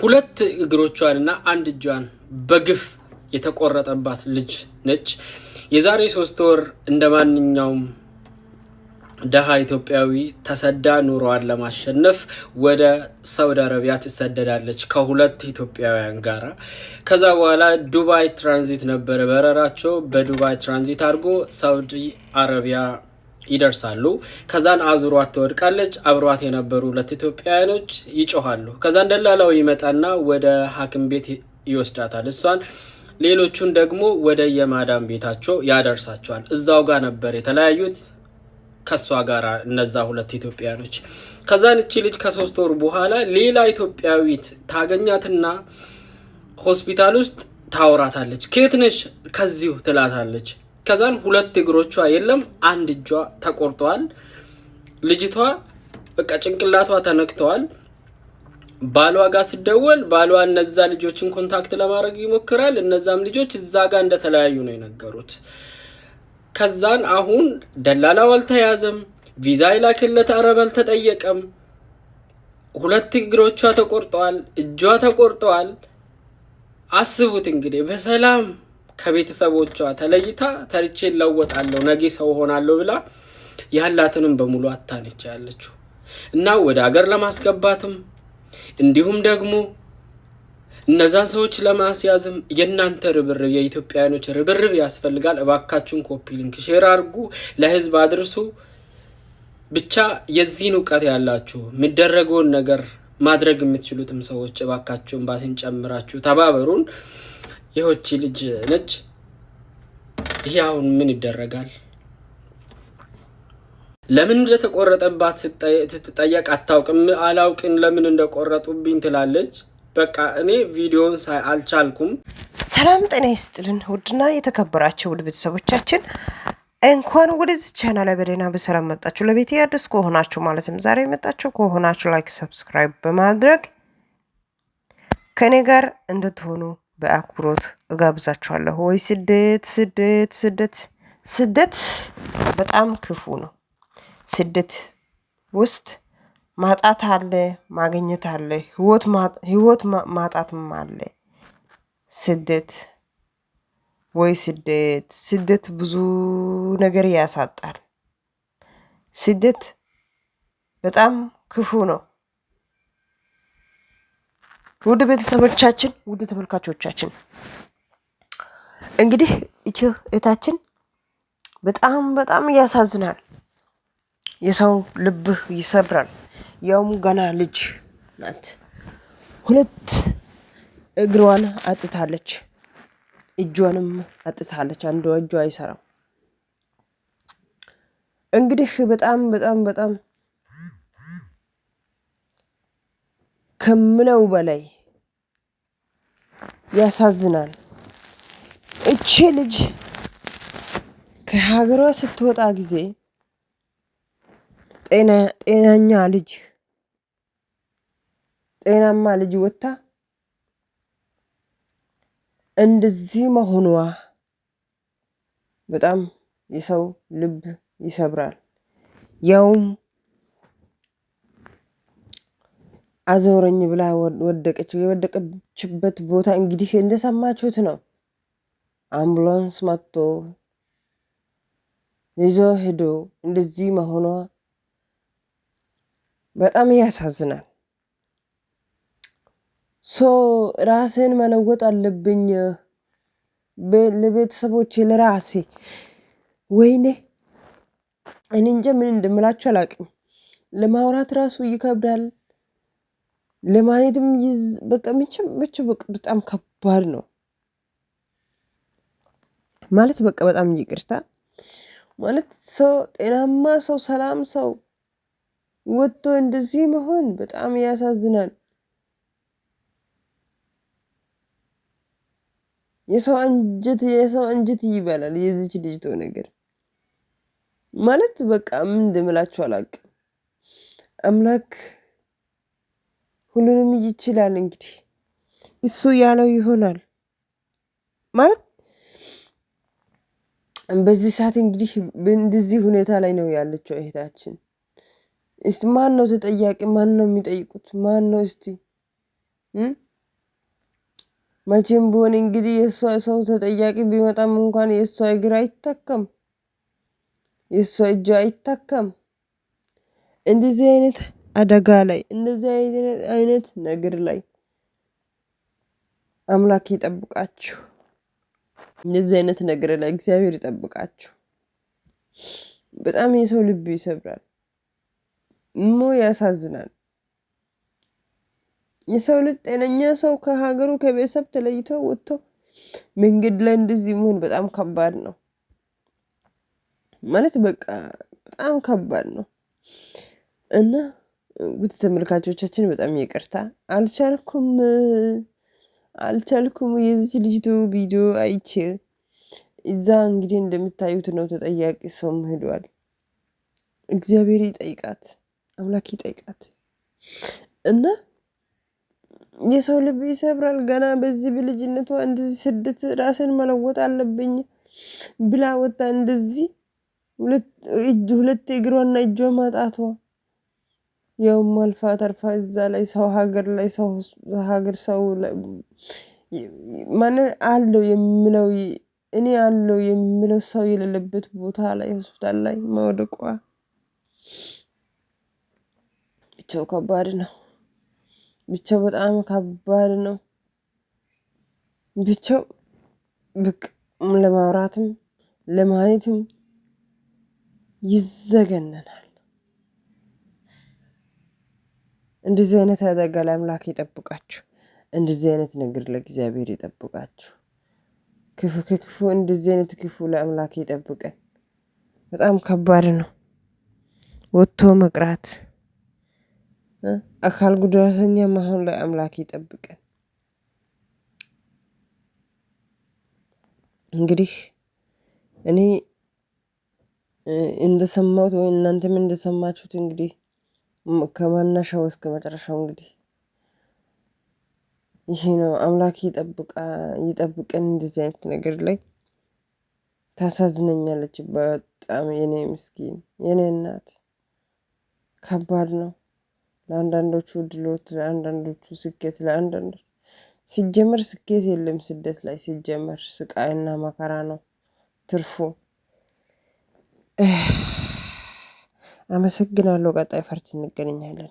ሁለት እግሮቿንና አንድ እጇን በግፍ የተቆረጠባት ልጅ ነች። የዛሬ 3 ወር እንደማንኛውም ደሃ ኢትዮጵያዊ ተሰዳ ኑሮዋን ለማሸነፍ ወደ ሳውዲ አረቢያ ትሰደዳለች ከሁለት ኢትዮጵያውያን ጋራ። ከዛ በኋላ ዱባይ ትራንዚት ነበር በረራቸው። በዱባይ ትራንዚት አድርጎ ሳውዲ አረቢያ ይደርሳሉ። ከዛን አዙሯት ትወድቃለች። አብሯት የነበሩ ሁለት ኢትዮጵያውያኖች ይጮሃሉ። ከዛን ደላላው ይመጣና ወደ ሐኪም ቤት ይወስዳታል እሷን። ሌሎቹን ደግሞ ወደ የማዳም ቤታቸው ያደርሳቸዋል። እዛው ጋር ነበር የተለያዩት ከሷ ጋር እነዛ ሁለት ኢትዮጵያኖች። ከዛን እቺ ልጅ ከ3 ወር በኋላ ሌላ ኢትዮጵያዊት ታገኛትና ሆስፒታል ውስጥ ታወራታለች። ከየት ነሽ? ከዚሁ ትላታለች። ከዛን ሁለት እግሮቿ የለም አንድ እጇ ተቆርጧል። ልጅቷ በቃ ጭንቅላቷ ተነክቷል። ባሏ ጋር ሲደወል ባሏ እነዛ ልጆችን ኮንታክት ለማድረግ ይሞክራል። እነዛም ልጆች እዛ ጋር እንደተለያዩ ነው የነገሩት። ከዛን አሁን ደላላው አልተያዘም፣ ቪዛ ይላክለት አረብ አልተጠየቀም። ሁለት እግሮቿ ተቆርጠዋል፣ እጇ ተቆርጠዋል። አስቡት እንግዲህ በሰላም ከቤተሰቦቿ ተለይታ ተርቼ ለወጣለሁ ነገ ሰው ሆናለሁ ብላ ያላትንም በሙሉ አታነች ያለችው እና ወደ ሀገር ለማስገባትም እንዲሁም ደግሞ እነዛን ሰዎች ለማስያዝም የእናንተ ርብርብ የኢትዮጵያውያኖች ርብርብ ያስፈልጋል። እባካችሁን ኮፒ ሊንክ ሼር አድርጉ፣ ለህዝብ አድርሱ። ብቻ የዚህን እውቀት ያላችሁ የሚደረገውን ነገር ማድረግ የምትችሉትም ሰዎች እባካችሁን ባሲን ጨምራችሁ ተባበሩን። ይህቺ ልጅ ነች። ይሄ አሁን ምን ይደረጋል? ለምን እንደተቆረጠባት ስትጠየቅ አታውቅም። አላውቅን ለምን እንደቆረጡብኝ ትላለች። በቃ እኔ ቪዲዮን ሳይ አልቻልኩም። ሰላም ጤና ይስጥልን ውድና የተከበራችሁ ውድ ቤተሰቦቻችን እንኳን ወደዚህ ቻናል ላይ በደህና በሰላም መጣችሁ። ለቤቴ አዲስ ከሆናችሁ ማለትም ዛሬ የመጣችሁ ከሆናችሁ ላይክ፣ ሰብስክራይብ በማድረግ ከኔ ጋር እንድትሆኑ በአክብሮት እጋብዛችኋለሁ። ወይ ስደት ስደት ስደት ስደት በጣም ክፉ ነው። ስደት ውስጥ ማጣት አለ፣ ማግኘት አለ፣ ህይወት ማጣትም አለ። ስደት ወይ ስደት ስደት ብዙ ነገር ያሳጣል። ስደት በጣም ክፉ ነው። ውድ ቤተሰቦቻችን፣ ውድ ተመልካቾቻችን እንግዲህ እህታችን በጣም ያሳዝናል። የሰው ልብ ይሰብራል። ያውም ገና ልጅ ናት። 2 እግሯን አጥታለች፣ እጇንም አጥታለች። አንዱ እጇ አይሰራም። እንግዲህ በጣም ከምለው በላይ ያሳዝናል። እቺ ልጅ ከሀገሯ ስትወጣ ጊዜ ጤናማ ልጅ ወጥታ እንደዚህ መሆኗ በጣም የሰው ልብ ይሰብራል። ያውም አዞረኝ ብላ ወደቀች። የወደቀችበት ቦታ እንግዲህ እንደሰማችሁት ነው። አምቡላንስ መጥቶ ይዞ ሄዶ እንደዚህ መሆኗ በጣም ያሳዝናል። ራሴን መለወጥ አለብኝ ለቤተሰቦቼ ለራሴ። ወይኔ እኔ እንጃ ምን እንደምላችሁ አላውቅም። ለማውራት ራሱ ይከብዳል፣ ለማየትም በቃ በጣም ከባድ ነው ማለት በቃ በጣም ይቅርታ ማለት ሰው ጤናማ ሰው ሰላም ሰው ወጥቶ እንደዚህ መሆን በጣም ያሳዝናል። የሰው አንጀት ይበላል የዚች ልጅቶ ነገር ማለት በቃ ምን እንደምላችሁ አላውቅም። አምላክ ሁሉንም ይችላል። እንግዲህ እሱ ያለው ይሆናል ማለት በዚህ ሰዓት እንግዲህ በእንደዚህ ሁኔታ ላይ ነው ያለችው እህታችን። እስቲ ማን ነው ተጠያቂ? ማን ነው የሚጠይቁት? ማን ነው እስቲ መቼም ቢሆን እንግዲህ የእሷ ሰው ተጠያቂ ቢመጣም እንኳን የእሷ እግር አይታከም፣ የእሷ እጅ አይታከም። እንደዚህ አይነት አደጋ ላይ እንደዚህ አይነት ነገር ላይ አምላክ ይጠብቃችሁ። እንደዚህ አይነት ነገር ላይ እግዚአብሔር ይጠብቃችሁ። በጣም የሰው ልብ ይሰብራል፣ ያሳዝናል። የሰው ልጅ ጤነኛ ሰው ከሀገሩ ከቤተሰብ ተለይቶ ወጥቶ መንገድ ላይ እንደዚህ መሆን በጣም ከባድ ነው ማለት በቃ በጣም ከባድ ነው። እና ውድ ተመልካቾቻችን በጣም ይቅርታ አልቻልኩም። የዚች ልጅቱ ቪዲዮ አይቼ እዛ እንግዲህ እንደምታዩት ነው ተጠያቂ ሰው ሄዷል። እግዚአብሔር ይጠይቃት፣ አምላክ ይጠይቃት። እና የሰው ልብ ይሰብራል። ገና በዚህ በልጅነቷ እንደዚህ ስደት ራስን መለወጥ አለብኝ ብላ ወጣ እንደዚህ ሁለት እግሯና እጇ ማጣቷ ያው አልፋ ተርፋ እዛ ላይ ሰው ሀገር ላይ ሰው ሀገር ሰው ማን አለው የሚለው እኔ አለው የሚለው ሰው የሌለበት ቦታ ላይ ሆስፒታል ላይ መውደቋ ብቻው ከባድ ነው። ብቻው በጣም ከባድ ነው። ብቻው በቃ ለማውራትም ለማየትም ይዘገነናል። እንደዚህ አይነት አደጋ ለአምላክ ይጠብቃችሁ። እንደዚህ አይነት ነገር ለእግዚአብሔር ይጠብቃችሁ። ክፉ እንደዚህ አይነት ክፉ ለአምላክ ይጠብቀን። በጣም ከባድ ነው። ወጥቶ መቅራት አካል ጉዳተኛ መሆን ለአምላክ ይጠብቀን። እንግዲህ እኔ እንደሰማሁት ወይ እናንተም እንደሰማችሁት እንግዲህ ከመነሻው እስከ መጨረሻው እንግዲህ ይሄ ነው። አምላክ ይጠብቀን። እንደዚህ አይነት ነገር ላይ ታሳዝነኛለች በጣም የኔ ምስኪን የኔ እናት። ከባድ ነው። ለአንዳንዶቹ ድሎት፣ ለአንዳንዶቹ ስኬት፣ ለአንዳንዶቹ ሲጀመር ስኬት የለም ስደት ላይ ሲጀመር ስቃይና መከራ ነው ትርፉ። አመሰግናለሁ። ቀጣይ ፓርት እንገናኛለን።